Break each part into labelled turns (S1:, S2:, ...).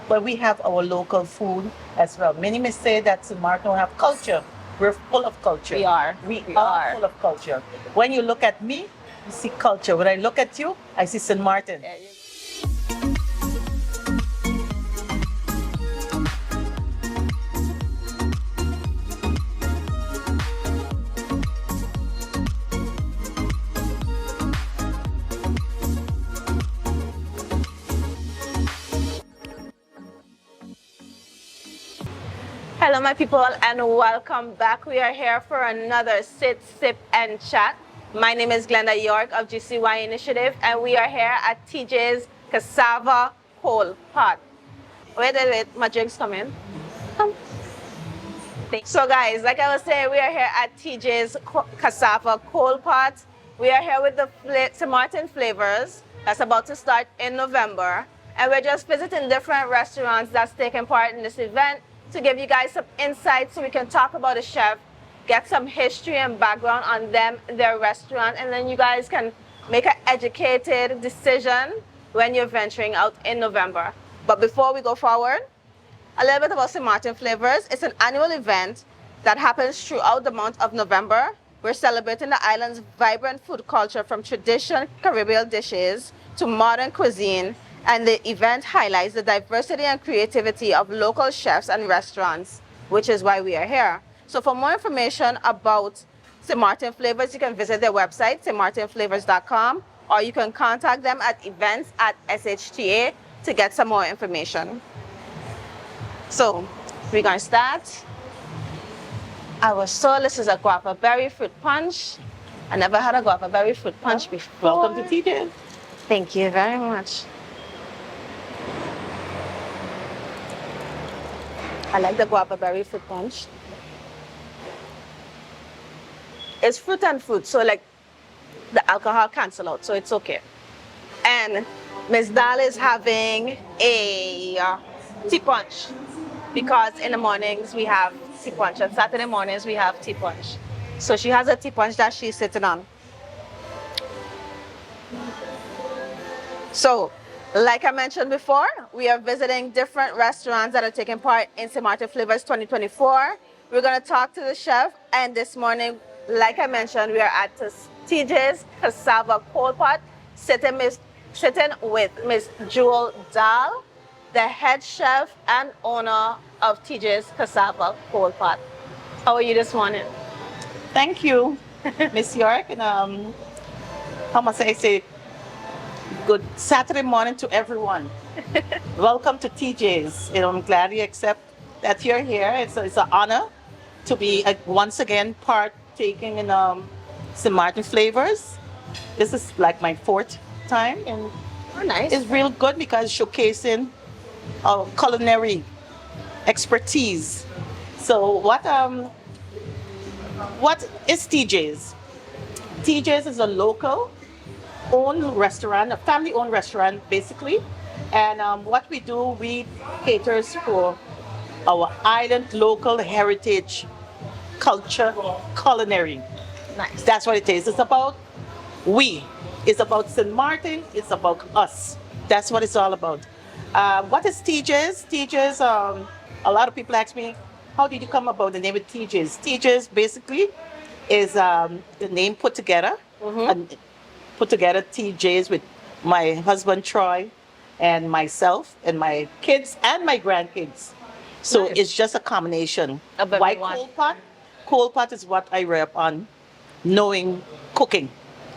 S1: but we have our local food as well. Many may say that St. Martin don't have culture. We're full of culture.
S2: We are.
S1: We are full of culture. When you look at me, you see culture. When I look at you, I see St. Martin.
S2: Hello, my people, and welcome back. We are here for another Sit, Sip, and Chat. My name is Glenda York of GCY Initiative, and we are here at TJ's Cassava Coal Pot. Wait, my drink's coming. Come. So, guys, like I was saying, we are here at TJ's Cassava Coal Pot. We are here with the St. Martin flavors that's about to start in November, and we're just visiting different restaurants that's taking part in this event to give you guys some insights so we can talk about the chef, get some history and background on them, their restaurant, and then you guys can make an educated decision when you're venturing out in November. But before we go forward, a little bit about St. Martin Flavors. It's an annual event that happens throughout the month of November. We're celebrating the island's vibrant food culture, from traditional Caribbean dishes to modern cuisine, and the event highlights the diversity and creativity of local chefs and restaurants, which is why we are here. So for more information about St. Martin Flavors, you can visit their website, stmartinflavors.com, or you can contact them at events@shta to get some more information. So we're going to start. Our soul, this is a guava berry fruit punch. I never had a guava berry fruit punch before.
S1: Welcome to TJ.
S2: Thank you very much. I like the guava berry fruit punch. It's fruit and fruit, so like the alcohol cancel out, so it's okay. And Ms. Daal is having a tea punch, because in the mornings we have tea punch, and Saturday mornings we have tea punch. So she has a tea punch that she's sitting on. So, like I mentioned before, we are visiting different restaurants that are taking part in St. Martin Flavors 2024. We're going to talk to the chef, and this morning, like I mentioned, we are at TJ's Cassava Coal Pot, sitting with Miss Jewel Daal, the head chef and owner of TJ's Cassava Coal Pot. How are you this morning?
S1: Thank you, Miss York. And how must I say? Good Saturday morning to everyone. Welcome to TJ's. I'm glad you accept that you're here. It's an honor to be once again partaking in St. Martin Flavors. This is like my fourth time, and
S2: nice.
S1: It's real good because showcasing our culinary expertise. So what is TJ's? TJ's is a local owned restaurant, a family-owned restaurant, basically. And what we do, we caters for our island local heritage, culture, culinary.
S2: Nice.
S1: That's what it is. It's about we. It's about St. Martin. It's about us. That's what it's all about. What is TJ's? TJ's, a lot of people ask me, how did you come about the name of TJ's? TJ's basically is the name put together. Mm-hmm. Put together TJ's with my husband Troy and myself and my kids and my grandkids. So nice. It's just a combination. Why coal pot? Coal pot is what I grew up on, knowing cooking.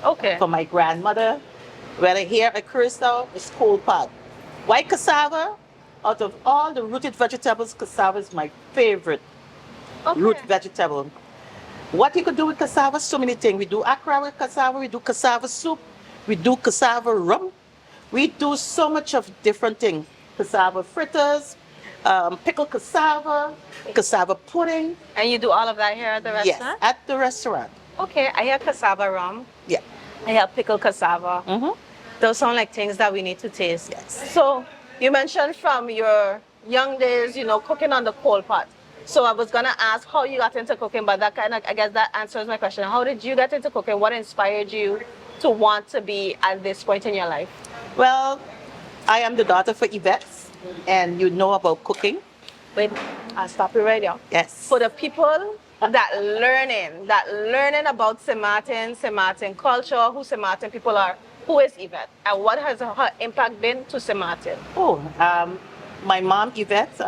S2: Okay.
S1: For my grandmother, when I hear a Curacao, it's coal pot. Why cassava? Out of all the rooted vegetables, cassava is my favorite root vegetable. What you could do with cassava, so many things. We do akra with cassava, we do cassava soup, we do cassava rum. We do so much of different things. Cassava fritters, pickled cassava, cassava pudding.
S2: And you do all of that here at the restaurant?
S1: Yes, at the restaurant.
S2: Okay, I hear cassava rum.
S1: Yeah.
S2: I hear pickled cassava.
S1: Mm-hmm.
S2: Those sound like things that we need to taste.
S1: Yes.
S2: So you mentioned from your young days, cooking on the coal pot. So I was gonna ask how you got into cooking, but that I guess that answers my question. How did you get into cooking? What inspired you to want to be at this point in your life?
S1: Well, I am the daughter for Yvette and you know about cooking.
S2: Wait, I'll stop you right there.
S1: Yes.
S2: For the people that learning about St. Martin culture, who St. Martin people are, who is Yvette, and what has her impact been to St. Martin?
S1: Oh, my mom, Yvette,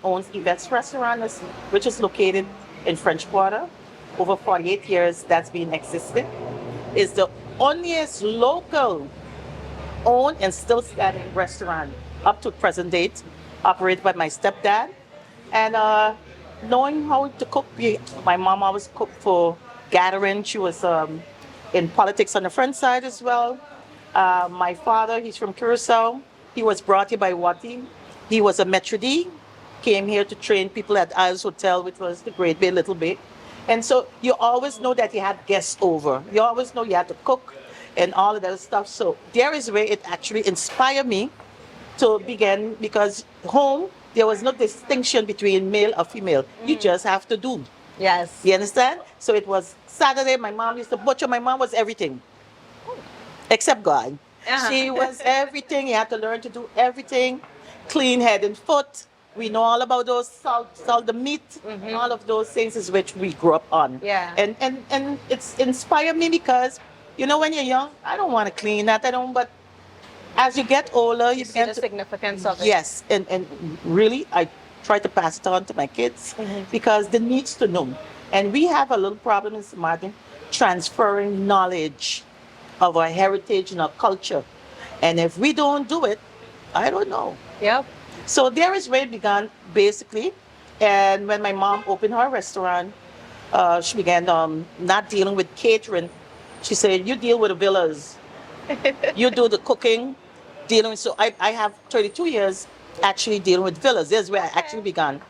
S1: owns Yvette's Restaurant, which is located in French Quarter. Over 48 years that's been existing. Is the onlyest local owned and still standing restaurant up to present date, operated by my stepdad. And knowing how to cook, my mom always cooked for gathering. She was in politics on the French side as well. My father, he's from Curacao. He was brought here by Wati. He was a maitre d', came here to train people at Isles Hotel, which was the Great Bay Little Bay. And so you always know that you had guests over. You always know you had to cook and all of that stuff. So there is where it actually inspired me to begin, because home, there was no distinction between male or female. You just have to do.
S2: Yes.
S1: You understand? So it was Saturday, my mom used to butcher. My mom was everything, except God. She was everything. You had to learn to do everything. Clean head and foot. We know all about those salt the meat, all of those things is which we grew up on.
S2: Yeah.
S1: And it's inspired me because, you know, when you're young, I don't want to clean that. I don't, but as you get older, you
S2: See
S1: begin
S2: the
S1: to,
S2: significance of it.
S1: yes, and really, I try to pass it on to my kids because they need to know. And we have a little problem in St. Martin transferring knowledge of our heritage and our culture. And if we don't do it, I don't know.
S2: Yep.
S1: So there is where it began, basically. And when my mom opened her restaurant, she began not dealing with catering. She said, you deal with the villas. You do the cooking, dealing. So I have 32 years actually dealing with villas. That's where I actually began.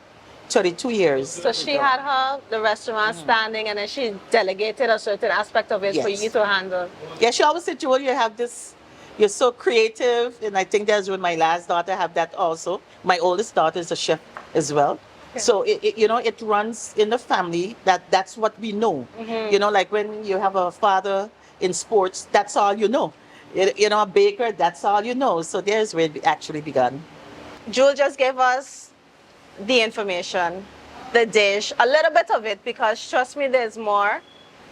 S1: 32 years.
S2: So she had the restaurant standing, and then she delegated a certain aspect of it for
S1: Yes.
S2: you to handle.
S1: Yeah, she always said, Joel, you have this, you're so creative. And I think that's when my last daughter have that also. My oldest daughter is a chef as well. So you know, it runs in the family. That's what we know. You know, like when you have a father in sports, that's all you know. You know, a baker, that's all you know. So there's where it actually began.
S2: Jewel just gave us the information, the dish, a little bit of it, because trust me, there's more.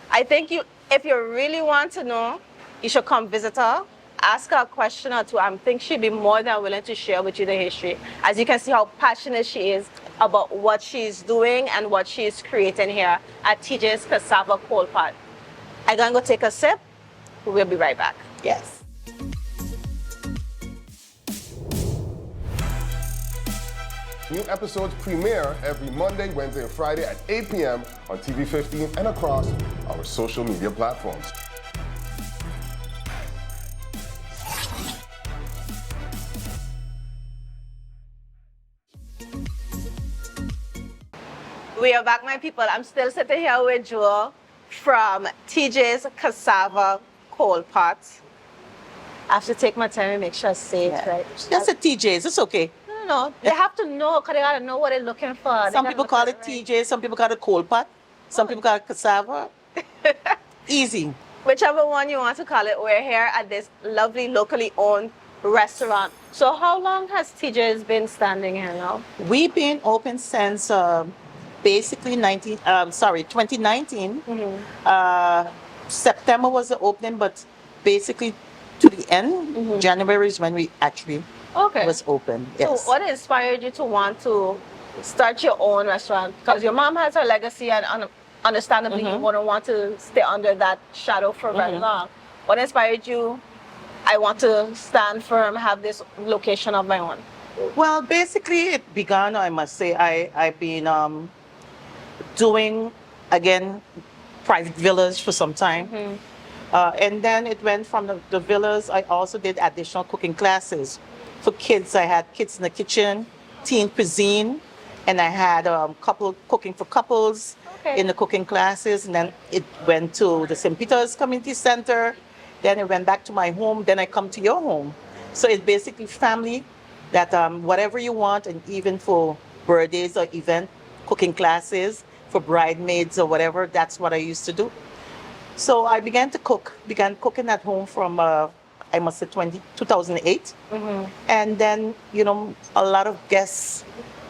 S2: I think if you really want to know, you should come visit her, ask her a question or two. I think she'd be more than willing to share with you the history. As you can see how passionate she is about what she's doing and what she's creating here at TJ's Cassava Coal Pot. I'm gonna go take a sip. We'll be right back.
S1: Yes.
S3: New episodes premiere every Monday, Wednesday, and Friday at 8 p.m. on TV 15 and across our social media platforms.
S2: We are back, my people. I'm still sitting here with Jewel from TJ's Cassava Coal Pot. I have to take my time and make sure I say it right.
S1: Just a TJ's, it's okay.
S2: No, they have to know, because they got to know what they're looking for.
S1: Some people call it TJ, some people call it coal pot, some people call it cassava. Easy.
S2: Whichever one you want to call it, we're here at this lovely locally owned restaurant. So how long has TJ's been standing here now?
S1: We've been open since basically 2019. September was the opening, but basically to the end, January is when we actually was open. Yes.
S2: So what inspired you to want to start your own restaurant? Because your mom has her legacy, and understandably you wouldn't want to stay under that shadow for very long. What inspired you? I want to stand firm, have this location of my own.
S1: Well, basically it began, I must say, I've been doing, again, private villas for some time. And then it went from the villas, I also did additional cooking classes. For kids, I had Kids in the Kitchen, Teen Cuisine, and I had couple cooking for couples in the cooking classes. And then it went to the St. Peter's Community Center. Then it went back to my home. Then I come to your home. So it's basically family that whatever you want, and even for birthdays or event cooking classes for bridesmaids or whatever, that's what I used to do. So I began cooking at home from I must say 2008. And then, a lot of guests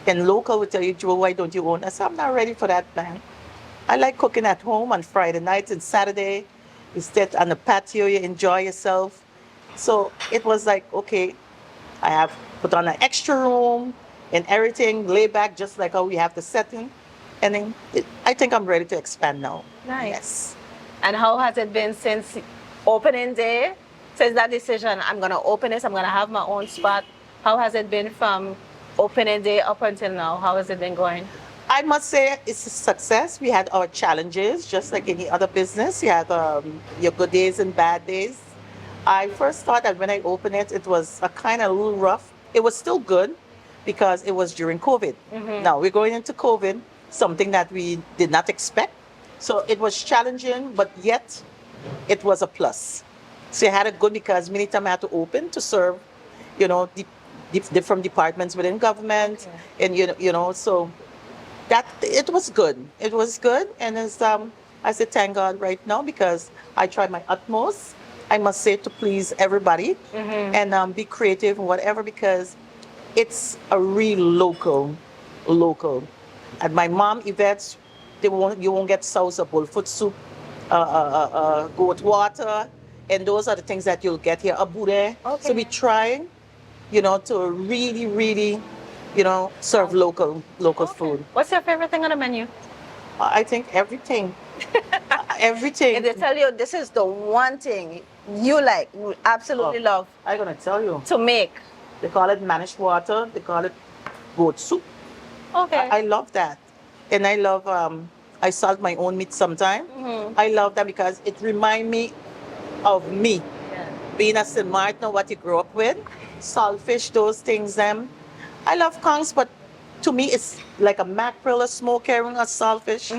S1: and local would tell you, Joe, why don't you own? I said, I'm not ready for that, man. I like cooking at home on Friday nights and Saturday. You sit on the patio, you enjoy yourself. So it was like, okay, I have put on an extra room and everything, lay back just like how we have the setting. And then I think I'm ready to expand now.
S2: Nice.
S1: Yes.
S2: And how has it been since opening day? Since that decision, I'm going to open this, I'm going to have my own spot. How has it been from opening day up until now? How has it been going?
S1: I must say it's a success. We had our challenges, just like any other business. You have your good days and bad days. I first thought that when I opened it, it was a kind of a little rough. It was still good because it was during COVID. Now we're going into COVID, something that we did not expect. So it was challenging, but yet it was a plus. So I had it good because many times I had to open to serve, different departments within government, and so that it was good. It was good, and I say thank God right now because I try my utmost. I must say to please everybody and be creative and whatever because it's a real local. At my mom events, you won't get salsa, bullfoot soup, goat water, and those are the things that you'll get here. Abure.
S2: Okay.
S1: So we try, to really, serve local food.
S2: What's your favorite thing on the menu?
S1: I think everything. Everything.
S2: If they tell you this is the one thing you like, you absolutely love
S1: I'm gonna tell you.
S2: to make.
S1: They call it managed water. They call it goat soup.
S2: Okay.
S1: I love that, and I love. I salt my own meat sometimes. I love that because it reminds me of me being a St. Martin, what you grew up with, saltfish, those things. I love conchs, but to me it's like a mackerel, a smoke herring, a saltfish,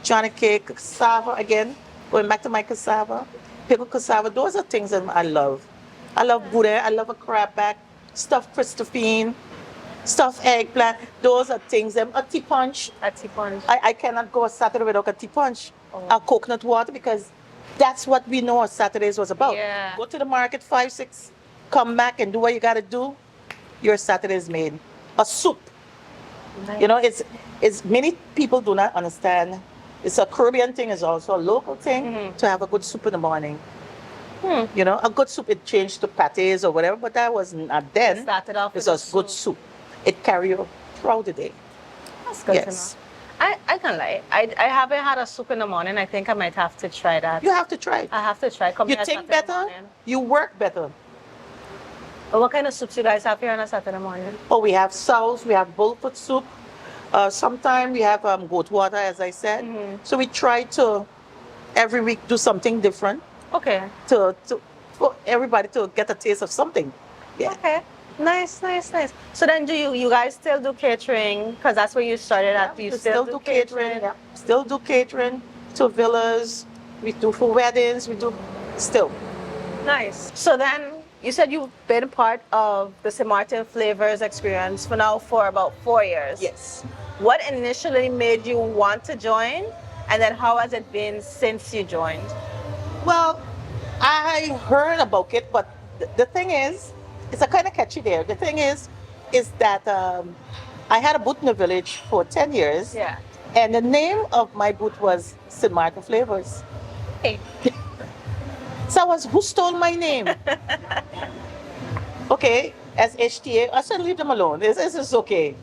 S1: Johnny cake, cassava again. Going back to my cassava, pickled cassava. Those are things that I love. I love boudin. I love a crabback, stuffed Christophine, stuffed eggplant. Those are things. A tea punch.
S2: A tea punch.
S1: I cannot go a Saturday without a tea punch. A coconut water because that's what we know Saturdays was about.
S2: Yeah.
S1: Go to the market 5, 6, come back and do what you gotta do. Your Saturday is made. A soup.
S2: Nice.
S1: It's many people do not understand. It's a Caribbean thing, it's also a local thing to have a good soup in the morning. A good soup it changed to patés or whatever, but that was not then.
S2: It started off
S1: It's
S2: with
S1: a
S2: a
S1: good soup. It carry you throughout the day.
S2: That's good
S1: Yes.
S2: to know. I can lie. I haven't had a soup in the morning. I think I might have to try that.
S1: You have to try it.
S2: I have to try. Come
S1: You
S2: here
S1: think
S2: Saturday
S1: better,
S2: morning.
S1: you work better.
S2: What kind of soups you guys have here on a Saturday morning?
S1: Oh, we have sauce, we have bullfoot soup. Sometimes we have goat water, as I said. So we try to every week do something different
S2: Okay.
S1: for everybody to get a taste of something. Yeah.
S2: Okay. Nice. So then do you guys still do catering? Because that's where you started at.
S1: We
S2: You still do catering?
S1: Yeah. Still do catering to villas. We do for weddings. We do still.
S2: Nice. So then you said you've been part of the St. Martin Flavors experience for about 4 years.
S1: Yes.
S2: What initially made you want to join? And then how has it been since you joined?
S1: Well, I heard about it, but the thing is, it's a kind of catchy there. The thing is that I had a booth in the village for 10 years.
S2: Yeah.
S1: And the name of my booth was St. Martin Flavors.
S2: Hey.
S1: So who stole my name? Okay, as HTA, I said leave them alone. It's okay.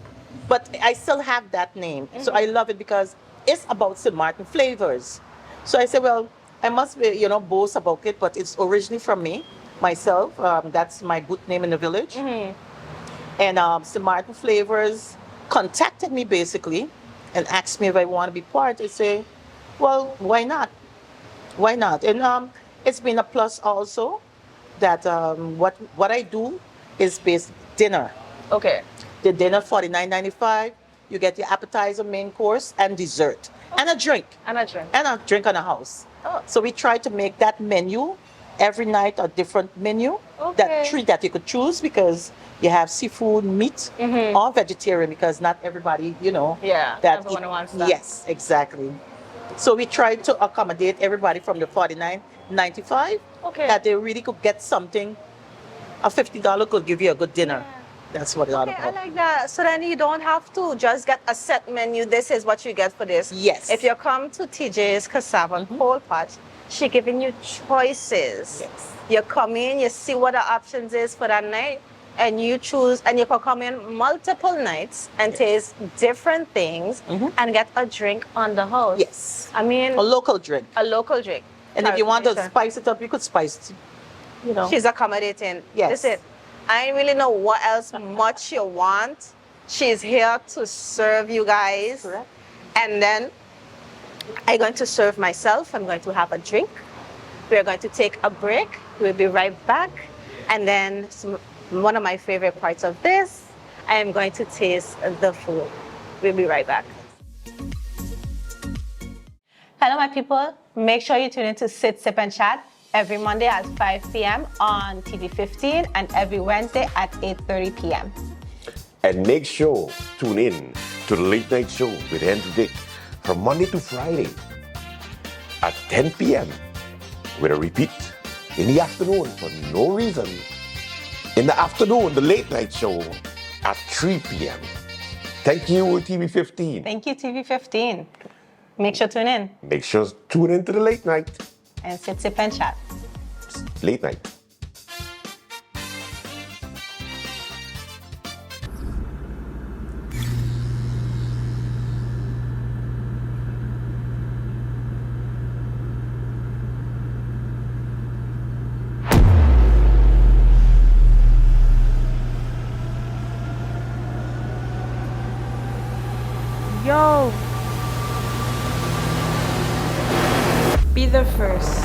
S1: But I still have that name. So I love it because it's about St. Martin Flavors. So I said, well, I must be, boast about it, but it's originally from me, myself. That's my booth name in the village. And St. Martin Flavors contacted me basically and asked me if I want to be part. I say, well, why not? Why not? And it's been a plus also that what I do is based dinner.
S2: Okay.
S1: The dinner $49.95. You get your appetizer, main course, and dessert, and a drink,
S2: And a drink.
S1: and a drink on the house.
S2: Oh.
S1: So we try to make that menu every night a different menu.
S2: Okay.
S1: That treat that you could choose because you have seafood, meat, or vegetarian because not everybody,
S2: Yeah,
S1: that
S2: everyone wants that.
S1: Yes, exactly. So we try to accommodate everybody from the $49.95
S2: Okay.
S1: that they really could get something A $50 could give you a good dinner.
S2: Yeah.
S1: That's what it's all
S2: Okay, I
S1: about.
S2: like that. So then you don't have to just get a set menu. This is what you get for this.
S1: Yes.
S2: If you come to TJ's Cassava Cold Pot, she giving you choices.
S1: Yes.
S2: You come in, you see what the options is for that night, and you choose, and you can come in multiple nights and taste different things and get a drink on the house.
S1: Yes.
S2: I mean,
S1: A local drink.
S2: a local drink.
S1: And if you want to
S2: Clarification.
S1: spice it up, you could spice it. You know.
S2: She's accommodating.
S1: Yes.
S2: Listen, I really know what else much you want. She's here to serve you guys.
S1: Correct.
S2: And then I'm going to serve myself. I'm going to have a drink. We're going to take a break. We'll be right back. And then one of my favorite parts of this, I am going to taste the food. We'll be right back. Hello, my people. Make sure you tune in to Sit, Sip, and Chat every Monday at 5 p.m. on TV 15 and every Wednesday at 8:30 p.m.
S4: And make sure tune in to the Late Night Show with Andrew Dick from Monday to Friday at 10 p.m. with a repeat in the afternoon for no reason. In the afternoon, the Late Night Show at 3 p.m. Thank you, TV 15.
S2: Thank you, TV 15. Make sure to tune in
S4: Make sure tune in to the Late Night.
S2: and Sit, Sip, and Chat.
S4: Late Night.
S5: Yo! Be the first.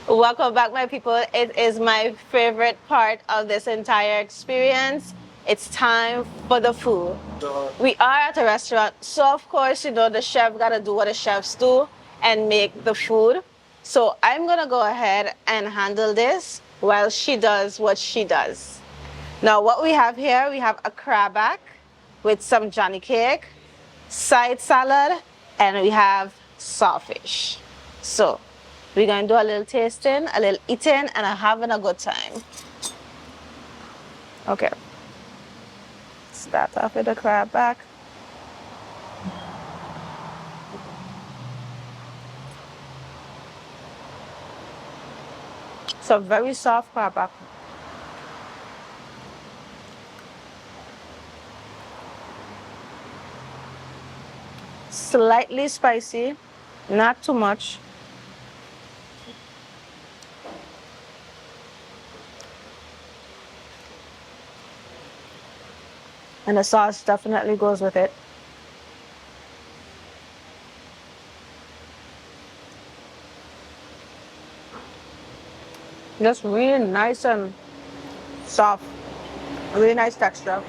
S2: Welcome back, my people. It is my favorite part of this entire experience. It's time for the food. We are at a restaurant, so of course, you know, the chef gotta do what the chefs do and make the food. So I'm gonna go ahead and handle this while she does what she does. Now, what we have here, we have a crabback with some Johnny cake, side salad, and we have sawfish. So we're going to do a little tasting, a little eating, and having a good time. Okay. Start off with the crabback. It's a very soft crabback. Slightly spicy, not too much. And the sauce definitely goes with it. Just really nice and soft. Really nice texture.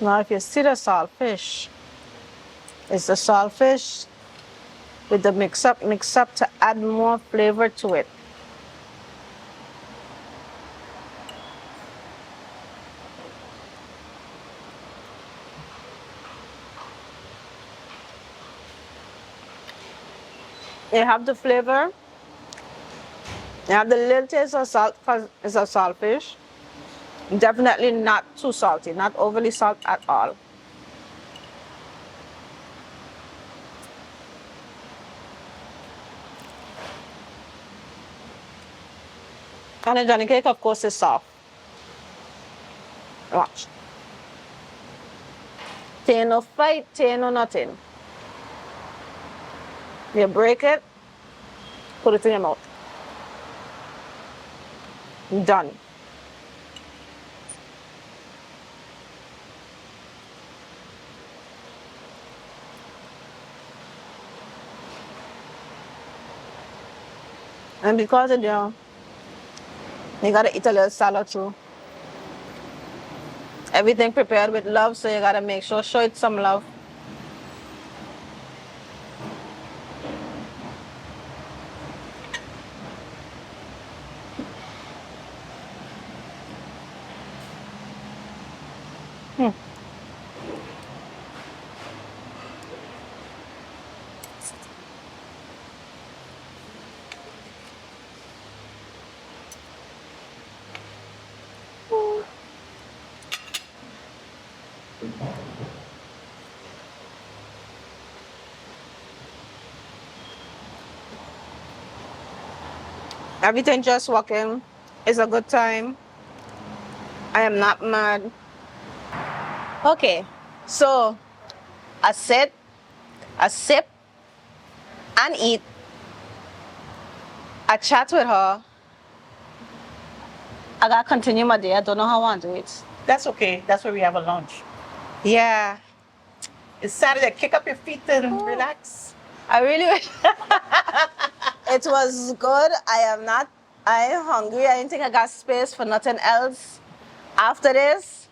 S2: Now, if you see the saltfish, it's the saltfish with the mix up to add more flavor to it. You have the flavor. You have the little taste of salt because it's a saltfish. Definitely not too salty, not overly salt at all. And the Johnny cake, of course, is soft. Watch. Tail no fight, tail no nothing. You break it, put it in your mouth. Done. And because of you gotta eat a little salad too. Everything prepared with love, so you gotta make sure show it some love. Everything just working. It's a good time. I am not mad. Okay, so I sit, I sip, and eat. I chat with her. I gotta continue my day. I don't know how I want to do it.
S1: That's okay. That's where we have a lunch.
S2: Yeah,
S1: It's Saturday. Kick up your feet and relax.
S2: I really wish. It was good. I am hungry. I didn't think I got space for nothing else after this.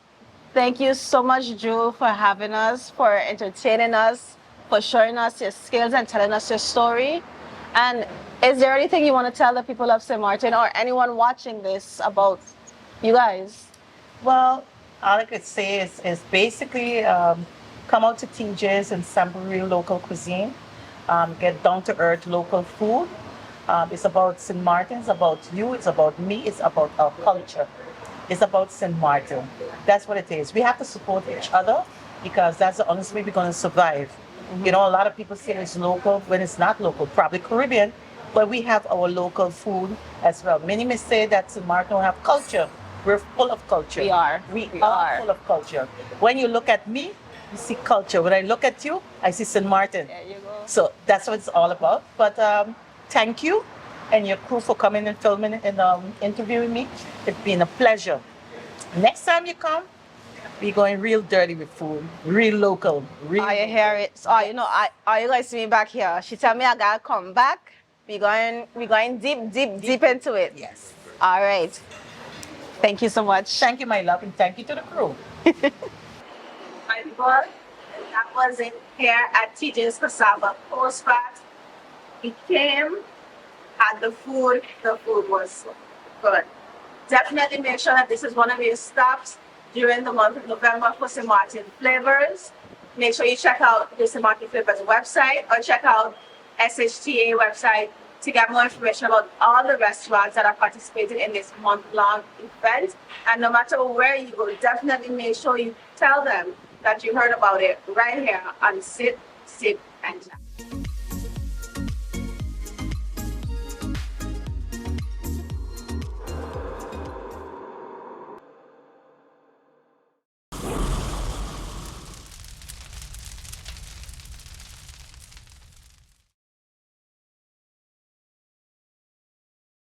S2: Thank you so much, Drew, for having us, for entertaining us, for showing us your skills and telling us your story. And is there anything you want to tell the people of St. Martin or anyone watching this about you guys?
S1: Well, all I could say is basically come out to TJ's and sample real local cuisine. Get down to earth local food. It's about St. Martin, it's about you, it's about me, it's about our culture. It's about St. Martin. That's what it is. We have to support each other because that's the honest way we're going to survive. You know, a lot of people say it's local when it's not local, probably Caribbean, but we have our local food as well. Many may say that St. Martin don't have culture. We're full of culture.
S2: We are.
S1: We
S2: We
S1: are
S2: are.
S1: full of culture. When you look at me, you see culture. When I look at you, I see St. Martin.
S2: There you go.
S1: So that's what it's all about. But thank you and your crew for coming and filming and interviewing me. It's been a pleasure. Next time you come, we're going real dirty with food, real local, real.
S2: Oh, you hear it? So, you know, you guys see me back here. She tell me I gotta come back. We going deep into it.
S1: Yes.
S2: All right. Thank you so much.
S1: Thank you, my love, and thank you to the crew.
S2: My people, that was it here at TJ's Cassava Postbat. We came, had the food was good. Definitely make sure that this is one of your stops during the month of November for St. Martin Flavors. Make sure you check out the St. Martin Flavors website or check out SHTA website to get more information about all the restaurants that are participating in this month-long event. And no matter where you go, definitely make sure you tell them that you heard about it right here on Sit, Sip, and Chat.